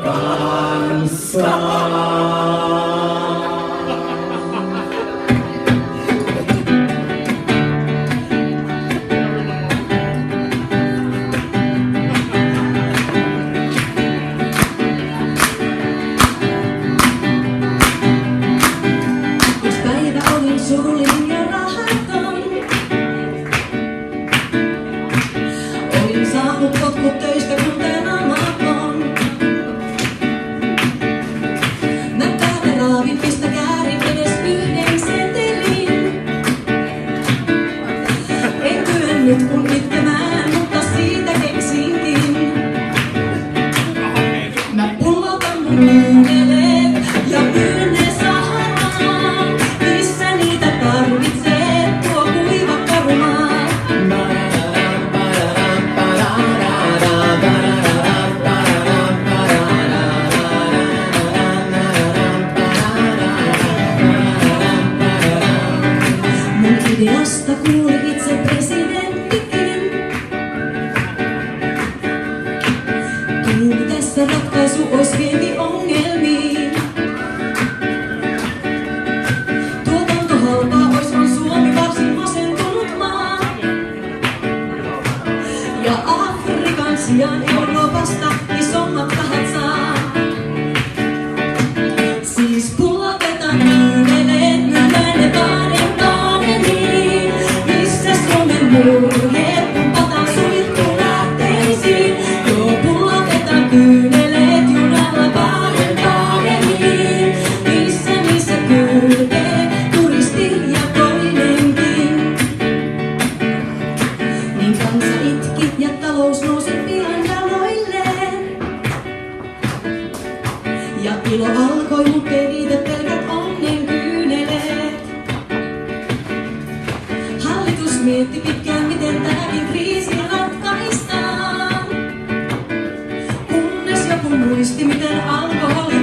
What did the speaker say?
kanssa. Yksi päivä olin surullinen ja rahaton. Olin saanut potkut töistä kun tenamaton. Mä päälle raavin, mistä käärin edes yhden setelin. En kyennyt kun itkemään, mutta siitä keksinkin. Mä pullotan mun kyyneleet ja myyn ne Saharaan, missä niitä tarvitsee tuo kuiva karumaa. Mun ideasta kuuli itse presidenttikin. Tuumi tässä ratkaisu ois vienti ongelmiin. Tuotanto halpaa ois, on Suomi varsin masentunut maa. Ja Afrikan sijaan Euroopasta isommat rahat saa. Siis pullotetaan kyyneleet, myydään ne Baden-Badeniin. Missä Suomen murheet pumpataan suljettuun lähteisiin. Joo, pullotetaan kyyneleet junalla Baden-Badeniin. Missä kylkee turisti ja toinenkin. Niin kansa itki ja talous nousi pian jaloilleen. Ja ilo alkoi, mut ei riitä pelkät onnen kyyneleet. Hallitus mietti pitkään, miten tämäkin kriisi ratkaistaan. Kunnes joku muisti, miten alkoholi